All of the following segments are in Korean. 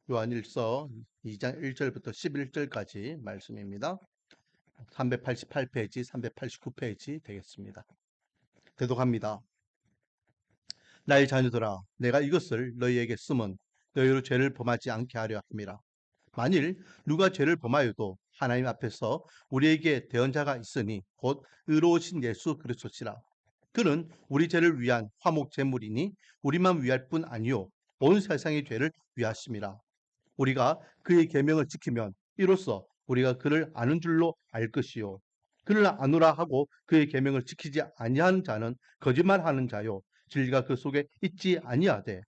요한일서 2장 1절부터 11절까지 말씀입니다. 388페이지, 389페이지 되겠습니다. 대독합니다. 나의 자녀들아, 내가 이것을 너희에게 쓰면 너희로 죄를 범하지 않게 하려 함이라. 만일 누가 죄를 범하여도 하나님 앞에서 우리에게 대언자가 있으니 곧 의로우신 예수 그리스도시라. 그는 우리 죄를 위한 화목 제물이니 우리만 위할 뿐 아니요 온 세상의 죄를 위하심이라. 우리가 그의 계명을 지키면 이로써 우리가 그를 아는 줄로 알 것이요 그를 아노라 하고 그의 계명을 지키지 아니하는 자는 거짓말하는 자요 진리가 그 속에 있지 아니하되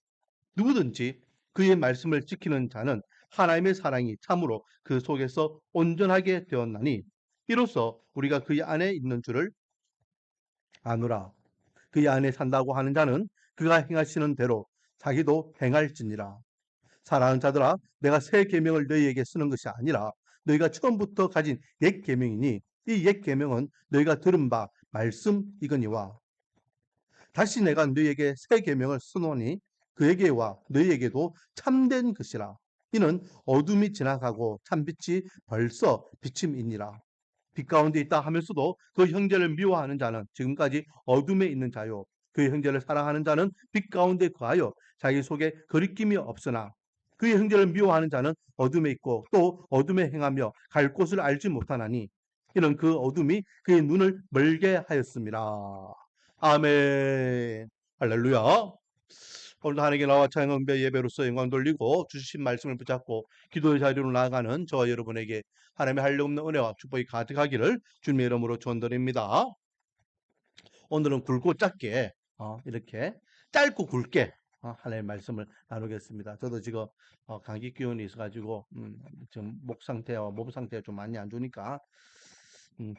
누구든지 그의 말씀을 지키는 자는 하나님의 사랑이 참으로 그 속에서 온전하게 되었나니 이로써 우리가 그의 안에 있는 줄을 아노라. 그의 안에 산다고 하는 자는 그가 행하시는 대로 자기도 행할지니라. 사랑하는 자들아, 내가 새 계명을 너희에게 쓰는 것이 아니라 너희가 처음부터 가진 옛 계명이니 이 옛 계명은 너희가 들은 바 말씀이거니와 다시 내가 너희에게 새 계명을 쓰노니 그에게와 너희에게도 참된 것이라. 이는 어둠이 지나가고 참빛이 벌써 비침이니라. 빛 가운데 있다 하면서도 그 형제를 미워하는 자는 지금까지 어둠에 있는 자요. 그 형제를 사랑하는 자는 빛 가운데 거하여 자기 속에 거리낌이 없으나 그의 형제를 미워하는 자는 어둠에 있고 또 어둠에 행하며 갈 곳을 알지 못하나니 이는 그 어둠이 그의 눈을 멀게 하였습니다. 아멘. 할렐루야. 오늘도 하나님께 나와 찬양 은배 예배로서 영광 돌리고 주신 말씀을 붙잡고 기도의 자리로 나아가는 저와 여러분에게 하나님의 한량없는 은혜와 축복이 가득하기를 주님의 이름으로 축원드립니다. 오늘은 굵고 짧게 이렇게 짧고 굵게 하나님의 말씀을 나누겠습니다. 저도 지금 감기 기운이 있어가지고 지금 목 상태와 몸 상태가 좀 많이 안 좋으니까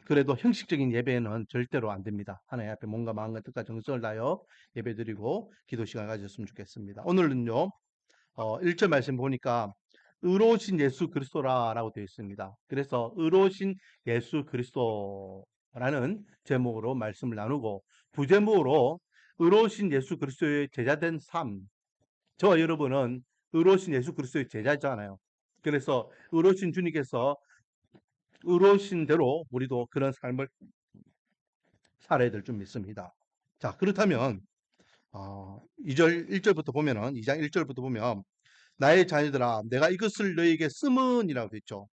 그래도 형식적인 예배는 절대로 안 됩니다. 하나님 앞에 몸과 마음과 뜻과 정성을 다하여 예배드리고 기도 시간을 가졌으면 좋겠습니다. 오늘은요 1절 말씀 보니까 의로우신 예수 그리스도라라고 되어 있습니다. 그래서 의로우신 예수 그리스도라는 제목으로 말씀을 나누고 부제목으로 의로우신 예수 그리스도의 제자된 삶. 저와 여러분은 의로우신 예수 그리스도의 제자잖아요. 그래서 의로우신 주님께서 의로우신 대로 우리도 그런 삶을 살아야 될 줄 믿습니다. 자, 그렇다면 1절부터 보면은 2장 1절부터 보면 나의 자녀들아 내가 이것을 너희에게 쓰문이라고 했죠.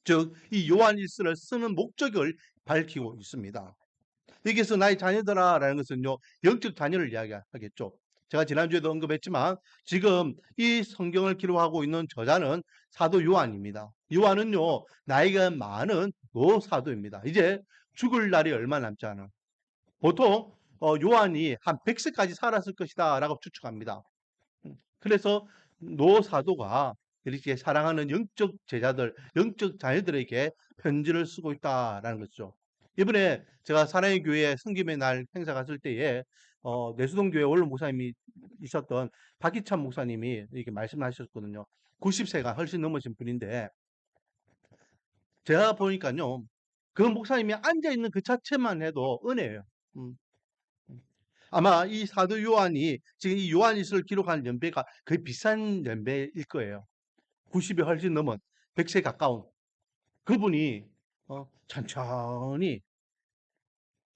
즉 이 요한 일서를 쓰는 목적을 밝히고 있습니다. 여기서 나의 자녀들아 라는 것은요 영적 자녀를 이야기하겠죠. 제가 지난주에도 언급했지만 지금 이 성경을 기록하고 있는 저자는 사도 요한입니다. 요한은요 나이가 많은 노사도입니다. 이제 죽을 날이 얼마 남지 않은 보통 요한이 한 100세까지 살았을 것이다 라고 추측합니다. 그래서 노사도가 이렇게 사랑하는 영적 제자들, 영적 자녀들에게 편지를 쓰고 있다라는 거죠. 이번에 제가 사랑의 교회 성김의 날 행사 갔을 때에 내수동 교회 원로 목사님이 있었던 박희찬 목사님이 이렇게 말씀하셨거든요. 90세가 훨씬 넘으신 분인데 제가 보니까요. 그 목사님이 앉아 있는 그 자체만 해도 은혜예요. 음. 아마 이 사도 요한이 지금 이 요한일서를 기록한 연배가 거의 비싼 연배일 거예요. 90이 훨씬 넘은 100세 가까운 그분이 천천히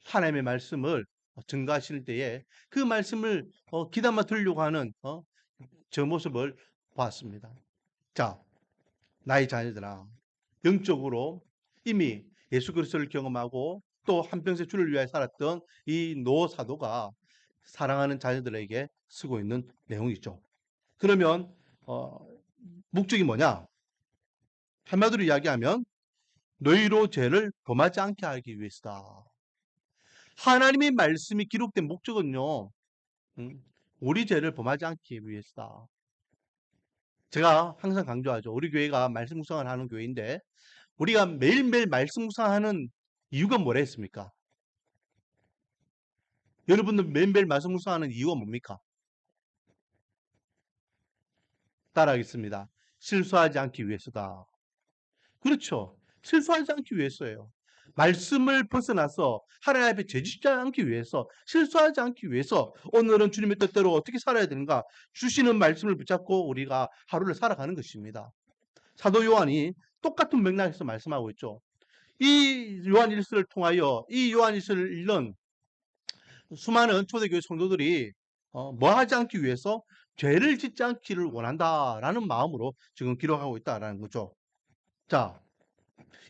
하나님의 말씀을 증가하실 때에 그 말씀을 귀담아 들으려고 하는 저 모습을 보았습니다. 자, 나의 자녀들아, 영적으로 이미 예수 그리스도를 경험하고 또 한평생 주를 위하여 살았던 이 노 사도가 사랑하는 자녀들에게 쓰고 있는 내용이죠. 그러면 목적이 뭐냐? 한마디로 이야기하면 너희로 죄를 범하지 않게 하기 위해서다. 하나님의 말씀이 기록된 목적은요. 우리 죄를 범하지 않기 위해서다. 제가 항상 강조하죠. 우리 교회가 말씀 묵상을 하는 교회인데 우리가 매일매일 말씀 묵상하는 이유가 뭐라 했습니까? 여러분들 매일매일 말씀 묵상하는 이유가 뭡니까? 따라하겠습니다. 실수하지 않기 위해서다. 그렇죠. 실수하지 않기 위해서예요. 말씀을 벗어나서 하나님 앞에 죄짓지 않기 위해서, 실수하지 않기 위해서 오늘은 주님의 뜻대로 어떻게 살아야 되는가 주시는 말씀을 붙잡고 우리가 하루를 살아가는 것입니다. 사도 요한이 똑같은 맥락에서 말씀하고 있죠. 이 요한일서를 통하여 이 요한일서를 읽는 수많은 초대교회 성도들이 뭐 하지 않기 위해서 죄를 짓지 않기를 원한다라는 마음으로 지금 기록하고 있다라는 거죠. 자,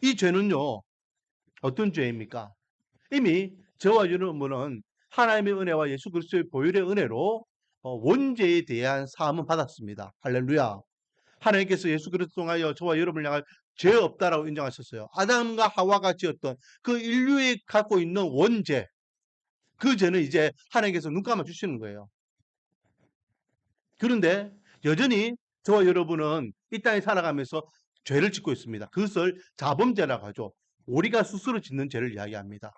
이 죄는요, 어떤 죄입니까? 이미 저와 여러분은 하나님의 은혜와 예수 그리스도의 보혈의 은혜로 원죄에 대한 사함은 받았습니다. 할렐루야. 하나님께서 예수 그리스도 통하여 저와 여러분을 향할 죄 없다라고 인정하셨어요. 아담과 하와가 지었던 그 인류에 갖고 있는 원죄, 그 죄는 이제 하나님께서 눈 감아 주시는 거예요. 그런데 여전히 저와 여러분은 이 땅에 살아가면서 죄를 짓고 있습니다. 그것을 자범죄라고 하죠. 우리가 스스로 짓는 죄를 이야기합니다.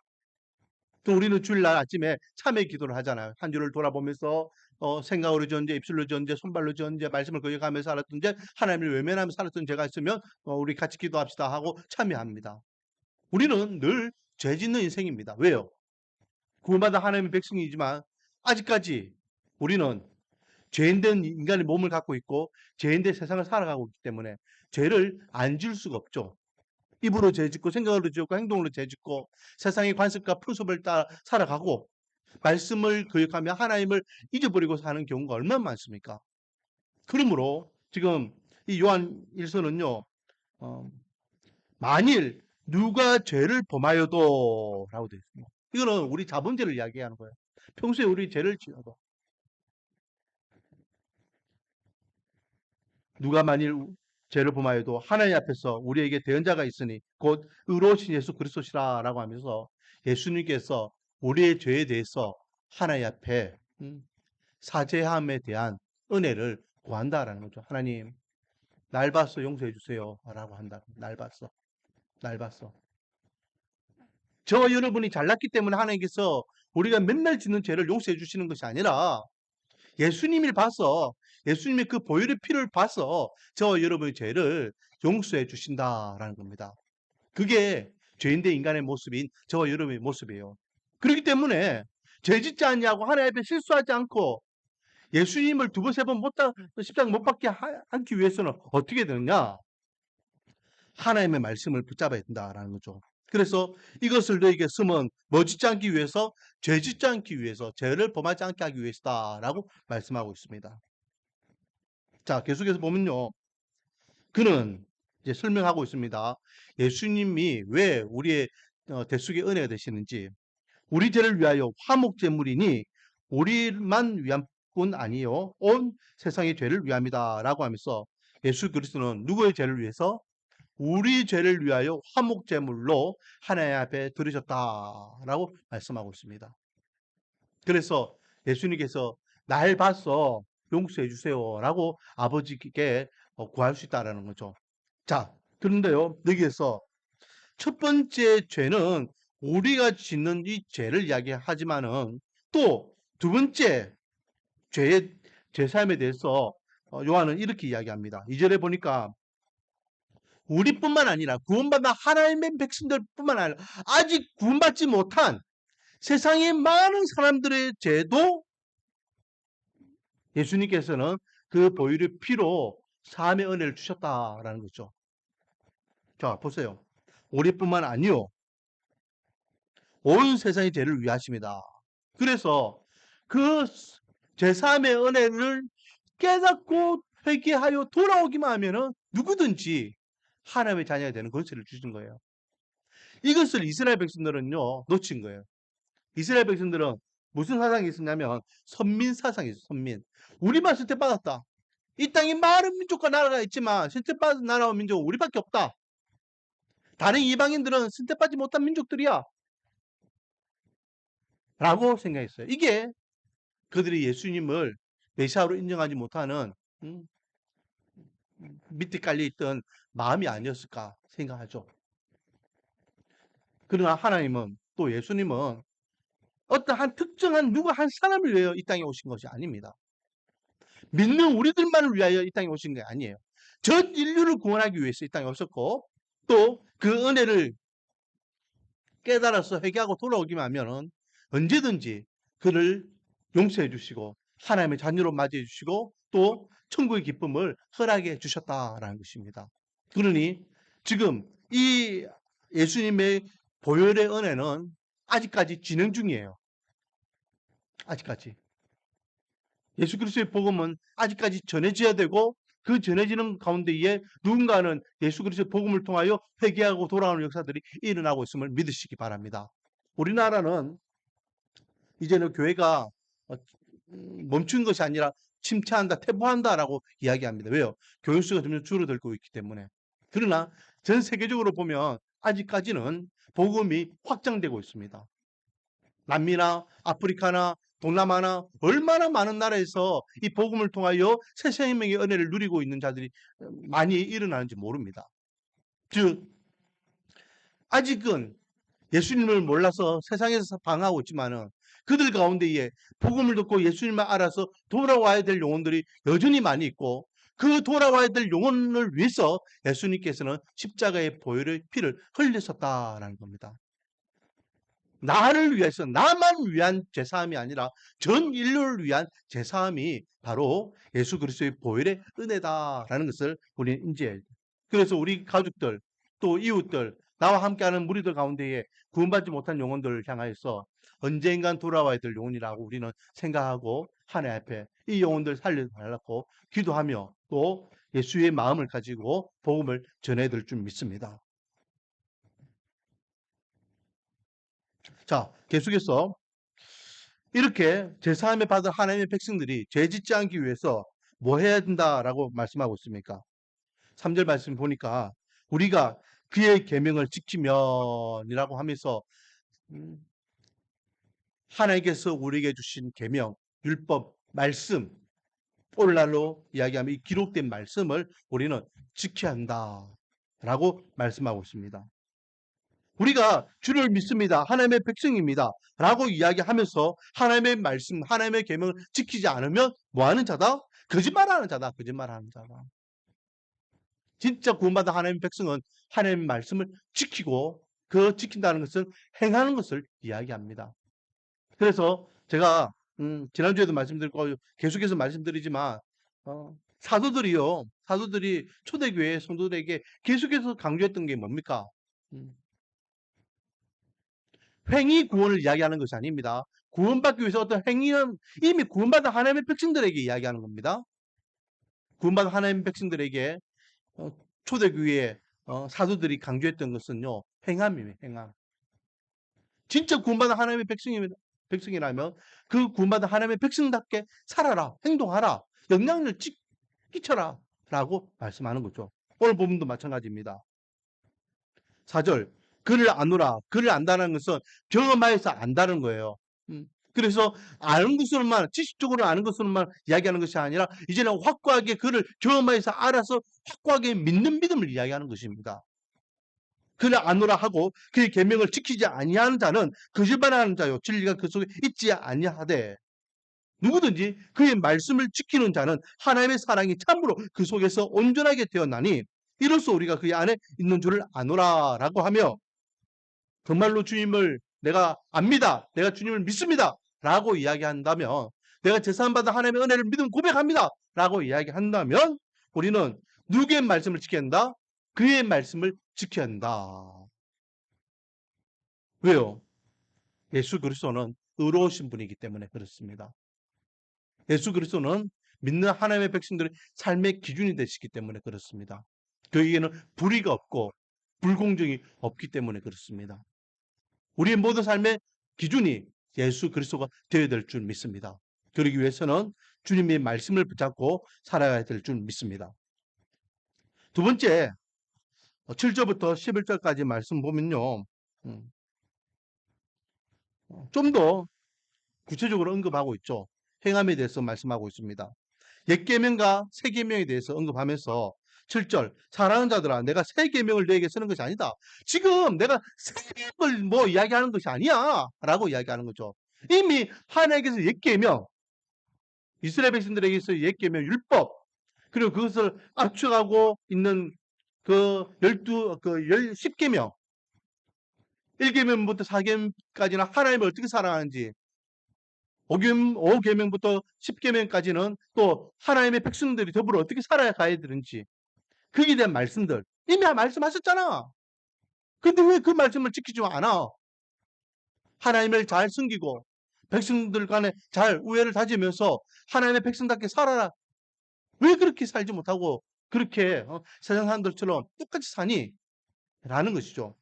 또 우리는 주일날 아침에 참회 기도를 하잖아요. 한 주를 돌아보면서 생각으로 지은 죄, 입술로 지은 죄, 손발로 지은 죄, 말씀을 거역하며 살았던 죄, 하나님을 외면하며 살았던 죄가 있으면 우리 같이 기도합시다 하고 참여합니다. 우리는 늘 죄 짓는 인생입니다. 왜요? 구원받은 하나님의 백성이지만 아직까지 우리는 죄인된 인간의 몸을 갖고 있고 죄인된 세상을 살아가고 있기 때문에 죄를 안 지을 수가 없죠. 입으로 죄짓고 생각으로 짓고 행동으로 죄짓고 세상의 관습과 풍습을 따라 살아가고 말씀을 거역하며 하나님을 잊어버리고 사는 경우가 얼마나 많습니까? 그러므로 지금 이 요한 1서는요. 만일 누가 죄를 범하여도 라고 되어 있습니다. 이거는 우리 자본죄를 이야기하는 거예요. 평소에 우리 죄를 지어도 누가 만일 죄를 범하여도 하나님 앞에서 우리에게 대언자가 있으니 곧 의로우신 예수 그리스도시라라고 하면서 예수님께서 우리의 죄에 대해서 하나님 앞에 사죄함에 대한 은혜를 구한다라는 거죠. 하나님, 날 봤어 용서해 주세요 라고 한다. 날 봤어. 날 봤어. 저와 여러분이 잘났기 때문에 하나님께서 우리가 맨날 짓는 죄를 용서해 주시는 것이 아니라 예수님을 봐서 예수님의 그 보혈의 피를 봐서 저와 여러분의 죄를 용서해 주신다라는 겁니다. 그게 죄인된 인간의 모습인 저와 여러분의 모습이에요. 그렇기 때문에 죄 짓지 않냐고 하나님 앞에 실수하지 않고 예수님을 두 번, 세 번 십자가 못 박게 하기 위해서는 어떻게 되느냐? 하나님의 말씀을 붙잡아야 된다라는 거죠. 그래서 이것을 너에게 쓰면 뭐 짓지 않기 위해서, 죄 짓지 않기 위해서, 죄를 범하지 않게 하기 위해서다라고 말씀하고 있습니다. 자, 계속해서 보면요. 그는 이제 설명하고 있습니다. 예수님이 왜 우리의 대속의 은혜가 되시는지, 우리 죄를 위하여 화목제물이니 우리만 위한 뿐 아니요 온 세상의 죄를 위함이다라고 하면서 예수 그리스도는 누구의 죄를 위해서? 우리 죄를 위하여 화목제물로 하나님 앞에 들으셨다라고 말씀하고 있습니다. 그래서 예수님께서 날 봐서 용서해 주세요라고 아버지께 구할 수 있다라는 거죠. 자, 그런데요, 여기에서 첫 번째 죄는 우리가 짓는 이 죄를 이야기하지만은 또 두 번째 죄 삶에 대해서 요한은 이렇게 이야기합니다. 2절에 보니까 우리뿐만 아니라 구원받은 하나님의 백성들뿐만 아니라 아직 구원받지 못한 세상의 많은 사람들의 죄도 예수님께서는 그 보혈의 피로 사함의 은혜를 주셨다라는 거죠. 자, 보세요. 우리뿐만 아니요. 온 세상의 죄를 위하십니다. 그래서 그 제3의 은혜를 깨닫고 회개하여 돌아오기만 하면은 누구든지 하나님의 자녀가 되는 권세를 주신 거예요. 이것을 이스라엘 백성들은요, 놓친 거예요. 이스라엘 백성들은 무슨 사상이 있었냐면 선민 사상이 있어요. 선민. 우리만 선택받았다. 이 땅에 많은 민족과 나라가 있지만 선택받은 나라와 민족은 우리밖에 없다. 다른 이방인들은 선택받지 못한 민족들이야. 라고 생각했어요. 이게 그들이 예수님을 메시아로 인정하지 못하는 밑에 깔려있던 마음이 아니었을까 생각하죠. 그러나 하나님은 또 예수님은 어떠한 특정한 누구 한 사람을 위하여 이 땅에 오신 것이 아닙니다. 믿는 우리들만을 위하여 이 땅에 오신 게 아니에요. 전 인류를 구원하기 위해서 이 땅에 오셨고 또 그 은혜를 깨달아서 회개하고 돌아오기만 하면은 언제든지 그를 용서해 주시고 하나님의 자녀로 맞이해 주시고 또 천국의 기쁨을 허락해 주셨다라는 것입니다. 그러니 지금 이 예수님의 보혈의 은혜는 아직까지 진행 중이에요. 아직까지. 예수 그리스도의 복음은 아직까지 전해져야 되고 그 전해지는 가운데에 누군가는 예수 그리스도의 복음을 통하여 회개하고 돌아오는 역사들이 일어나고 있음을 믿으시기 바랍니다. 우리나라는 이제는 교회가 멈춘 것이 아니라 침체한다, 퇴보한다라고 이야기합니다. 왜요? 교회 수가 점점 줄어들고 있기 때문에. 그러나 전 세계적으로 보면 아직까지는 복음이 확장되고 있습니다. 남미나 아프리카나 동남아나 얼마나 많은 나라에서 이 복음을 통하여 새 생명의 은혜를 누리고 있는 자들이 많이 일어나는지 모릅니다. 즉 아직은 예수님을 몰라서 세상에서 방황하고 있지만은 그들 가운데에 복음을 듣고 예수님을 알아서 돌아와야 될 영혼들이 여전히 많이 있고 그 돌아와야 될 영혼을 위해서 예수님께서는 십자가의 보혈의 피를 흘리셨다라는 겁니다. 나를 위해서 나만 위한 제사함이 아니라 전 인류를 위한 제사함이 바로 예수 그리스도의 보혈의 은혜다라는 것을 우리는 인지해야 돼요. 그래서 우리 가족들 또 이웃들 나와 함께하는 무리들 가운데에 구원받지 못한 영혼들을 향하여서 언젠간 돌아와야 될 영혼이라고 우리는 생각하고 하나님 앞에 이 영혼들 살려달라고 기도하며 또 예수의 마음을 가지고 복음을 전해야 될 줄 믿습니다. 자, 계속해서 이렇게 제사함을 받은 하나님의 백성들이 죄 짓지 않기 위해서 뭐 해야 된다라고 말씀하고 있습니까? 3절 말씀 보니까 우리가 그의 계명을 지키면이라고 하면서 하나님께서 우리에게 주신 계명, 율법, 말씀, 오늘날로 이야기하면 이 기록된 말씀을 우리는 지켜야 한다라고 말씀하고 있습니다. 우리가 주를 믿습니다. 하나님의 백성입니다. 라고 이야기하면서 하나님의 말씀, 하나님의 계명을 지키지 않으면 뭐하는 자다? 거짓말하는 자다. 거짓말하는 자다. 진짜 구원받은 하나님의 백성은 하나님의 말씀을 지키고 그 지킨다는 것은 행하는 것을 이야기합니다. 그래서 제가 지난주에도 말씀드렸고 계속해서 말씀드리지만 사도들이 초대교회 성도들에게 계속해서 강조했던 게 뭡니까? 행위 구원을 이야기하는 것이 아닙니다. 구원받기 위해서 어떤 행위는 이미 구원받은 하나님의 백성들에게 이야기하는 겁니다. 구원받은 하나님의 백성들에게 초대교회 사도들이 강조했던 것은요. 행함이에요. 행함. 진짜 구원받은 하나님의 백성이라면 그 구원받은 하나님의 백성답게 살아라. 행동하라. 영향을 끼쳐라. 라고 말씀하는 거죠. 오늘 본문도 마찬가지입니다. 4절 그를 아노라. 그를 안다는 것은 경험하여서 안다는 거예요. 그래서 아는 것으로만 지식적으로 아는 것으로만 이야기하는 것이 아니라 이제는 확고하게 그를 경험하여서 알아서 확고하게 믿는 믿음을 이야기하는 것입니다. 그를 아노라 하고 그의 계명을 지키지 아니하는 자는 거짓말하는 자요 진리가 그 속에 있지 아니하되 누구든지 그의 말씀을 지키는 자는 하나님의 사랑이 참으로 그 속에서 온전하게 되었나니 이로써 우리가 그의 안에 있는 줄을 아노라라고 하며 정말로 주님을 내가 압니다. 내가 주님을 믿습니다. 라고 이야기한다면 내가 제사함받은 하나님의 은혜를 믿음 고백합니다. 라고 이야기한다면 우리는 누구의 말씀을 지켜야 한다? 그의 말씀을 지켜야 한다. 왜요? 예수 그리스도는 의로우신 분이기 때문에 그렇습니다. 예수 그리스도는 믿는 하나님의 백성들의 삶의 기준이 되시기 때문에 그렇습니다. 그에게는 불의가 없고 불공정이 없기 때문에 그렇습니다. 우리의 모든 삶의 기준이 예수 그리스도가 되어야 될 줄 믿습니다. 그러기 위해서는 주님의 말씀을 붙잡고 살아야 될 줄 믿습니다. 두 번째 7절부터 11절까지 말씀 보면요. 좀 더 구체적으로 언급하고 있죠. 행함에 대해서 말씀하고 있습니다. 옛 계명과 새 계명에 대해서 언급하면서 7절 사랑하는 자들아 내가 새 계명을 너에게 쓰는 것이 아니다. 지금 내가 새 계명을 뭐 이야기하는 것이 아니야 라고 이야기하는 거죠. 이미 하나님께서 옛 계명 이스라엘 백성들에게서 옛 계명 율법 그리고 그것을 압축하고 있는 그 10계명 1계명부터 4계명까지는 하나님을 어떻게 사랑하는지, 5계명부터 10계명까지는 또 하나님의 백성들이 더불어 어떻게 살아가야 되는지, 거기에 대한 말씀들 이미 말씀하셨잖아. 근데 왜 그 말씀을 지키지 않아? 하나님을 잘 섬기고 백성들 간에 잘 우애를 다지면서 하나님의 백성답게 살아라. 왜 그렇게 살지 못하고 그렇게 세상 사람들처럼 똑같이 사니? 라는 것이죠.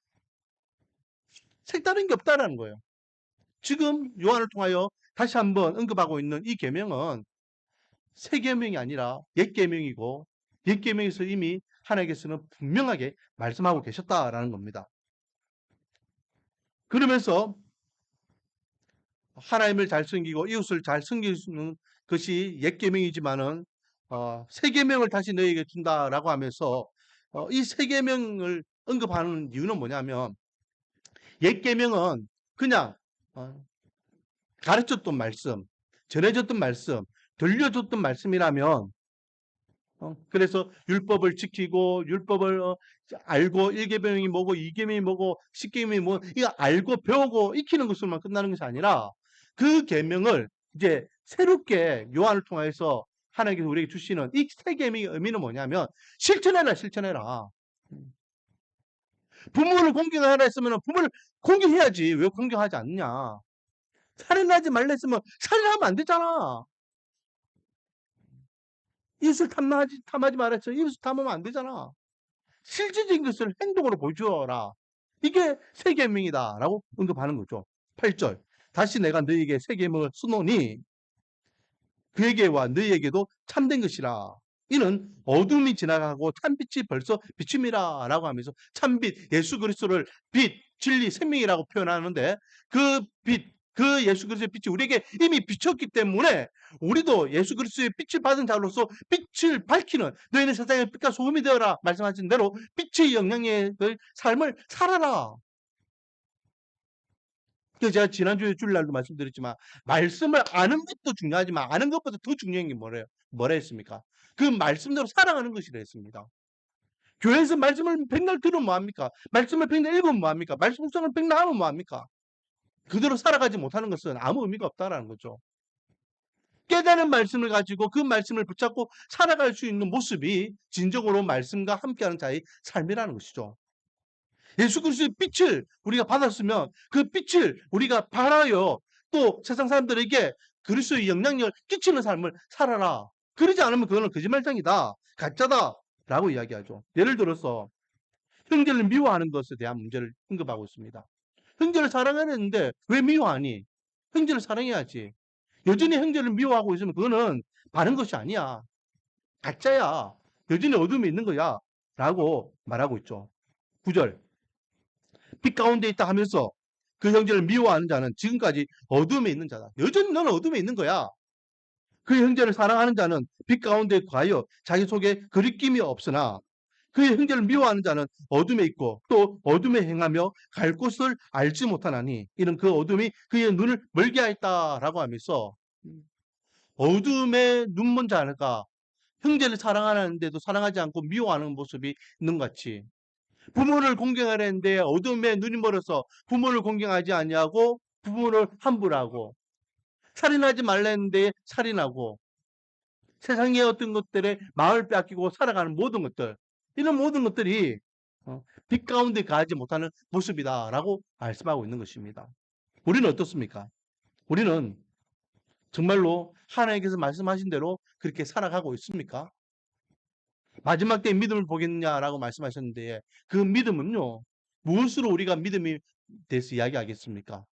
색다른 게 없다라는 거예요. 지금 요한을 통하여 다시 한번 언급하고 있는 이 계명은 새 계명이 아니라 옛 계명이고, 옛 계명에서 이미 하나님께서는 분명하게 말씀하고 계셨다라는 겁니다. 그러면서 하나님을 잘 섬기고 이웃을 잘 섬기는 것이 옛 계명이지만은 새 계명을 다시 너희에게 준다라고 하면서 이 새 계명을 언급하는 이유는 뭐냐면, 옛 계명은 그냥 가르쳤던 말씀, 전해졌던 말씀, 들려줬던 말씀이라면, 그래서 율법을 지키고 율법을 알고 1계명이 뭐고 2계명이 뭐고 10계명이 뭐 이거 알고 배우고 익히는 것으로만 끝나는 것이 아니라, 그 계명을 이제 새롭게 요한을 통해서 하나님께서 우리에게 주시는 이 새 계명의 의미는 뭐냐면, 실천해라, 실천해라. 부모를 공경하라 했으면 부모를 공경해야지. 왜 공경하지 않냐? 살인하지 말라 했으면 살인하면 안 되잖아. 이웃을 탐하지 말라 했으면 이웃을 탐하면 안 되잖아. 실질적인 것을 행동으로 보여주어라. 이게 새 계명이다라고 언급하는 거죠. 8절. 다시 내가 너희에게 새 계명을 쓰노니 그에게와 너희에게도 참된 것이라. 이는 어둠이 지나가고 참빛이 벌써 비춤이라 라고 하면서, 참빛, 예수 그리스도를 빛, 진리, 생명이라고 표현하는데, 그 빛, 그 예수 그리스도의 빛이 우리에게 이미 비쳤기 때문에 우리도 예수 그리스도의 빛을 받은 자로서 빛을 밝히는, 너희는 세상의 빛과 소금이 되어라 말씀하신 대로 빛의 영향의 삶을 살아라. 그래서 제가 지난주에 주일날도 말씀드렸지만, 말씀을 아는 것도 중요하지만 아는 것보다 더 중요한 게 뭐라 했습니까? 그 말씀대로 살아가는 것이라 했습니다. 교회에서 말씀을 백날 들으면 뭐합니까? 말씀을 백날 읽으면 뭐합니까? 말씀 묵상을 백날 하면 뭐합니까? 그대로 살아가지 못하는 것은 아무 의미가 없다라는 거죠. 깨달은 말씀을 가지고 그 말씀을 붙잡고 살아갈 수 있는 모습이 진정으로 말씀과 함께하는 자의 삶이라는 것이죠. 예수 그리스도의 빛을 우리가 받았으면 그 빛을 우리가 발하여 또 세상 사람들에게 그리스도의 영향력을 끼치는 삶을 살아라. 그러지 않으면 그거는 거짓말장이다, 가짜다 라고 이야기하죠. 예를 들어서 형제를 미워하는 것에 대한 문제를 언급하고 있습니다. 형제를 사랑하는데 왜 미워하니? 형제를 사랑해야지. 여전히 형제를 미워하고 있으면 그거는 바른 것이 아니야, 가짜야, 여전히 어둠이 있는 거야 라고 말하고 있죠. 9절. 빛 가운데 있다 하면서 그 형제를 미워하는 자는 지금까지 어둠에 있는 자다. 여전히 너는 어둠에 있는 거야. 그 형제를 사랑하는 자는 빛 가운데 가여 자기 속에 거리낌이 없으나, 그 형제를 미워하는 자는 어둠에 있고 또 어둠에 행하며 갈 곳을 알지 못하나니 이는 그 어둠이 그의 눈을 멀게 하였다라고 하면서, 어둠에 눈먼 자가 형제를 사랑하는데도 사랑하지 않고 미워하는 모습이 있는 것 같이, 부모를 공경하려 했는데 어둠에 눈이 멀어서 부모를 공경하지 아니하고 부모를 함부로하고, 살인하지 말라 했는데 살인하고, 세상의 어떤 것들에 마음을 빼앗기고 살아가는 모든 것들, 이런 모든 것들이 빛 가운데 가지 못하는 모습이다라고 말씀하고 있는 것입니다. 우리는 어떻습니까? 우리는 정말로 하나님께서 말씀하신 대로 그렇게 살아가고 있습니까? 마지막 때 믿음을 보겠냐라고 말씀하셨는데, 그 믿음은요, 무엇으로 우리가 믿음이 대해서 이야기하겠습니까?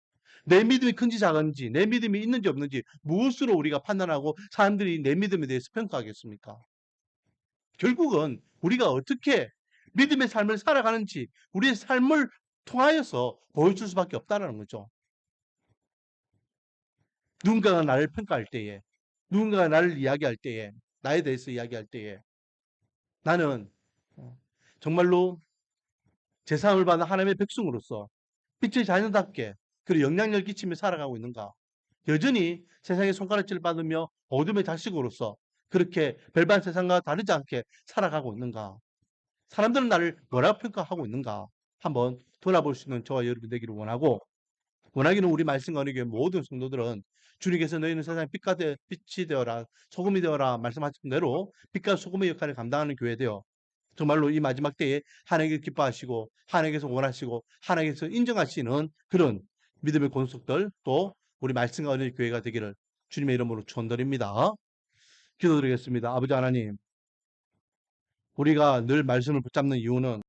내 믿음이 큰지 작은지, 내 믿음이 있는지 없는지 무엇으로 우리가 판단하고 사람들이 내 믿음에 대해서 평가하겠습니까? 결국은 우리가 어떻게 믿음의 삶을 살아가는지 우리의 삶을 통하여서 보여줄 수밖에 없다는 거죠. 누군가가 나를 평가할 때에, 누군가가 나를 이야기할 때에, 나에 대해서 이야기할 때에 나는 정말로 제사함을 받은 하나님의 백성으로서 빛의 자녀답게 그리고 영향력을 끼치며 살아가고 있는가? 여전히 세상의 손가락질을 받으며 어둠의 자식으로서 그렇게 별반 세상과 다르지 않게 살아가고 있는가? 사람들은 나를 뭐라고 평가하고 있는가 한번 돌아볼 수 있는 저와 여러분 되기를 원하고, 원하기는 우리 말씀과 은혜 교회 모든 성도들은 주님께서 너희는 세상에 빛이 되어라, 소금이 되어라 말씀하신 대로 빛과 소금의 역할을 감당하는 교회 되어 정말로 이 마지막 때에 하나님께서 기뻐하시고 하나님께서 원하시고 하나님께서 인정하시는 그런 믿음의 권속들, 또 우리 말씀과 은혜의 교회가 되기를 주님의 이름으로 축원드립니다. 기도드리겠습니다. 아버지 하나님, 우리가 늘 말씀을 붙잡는 이유는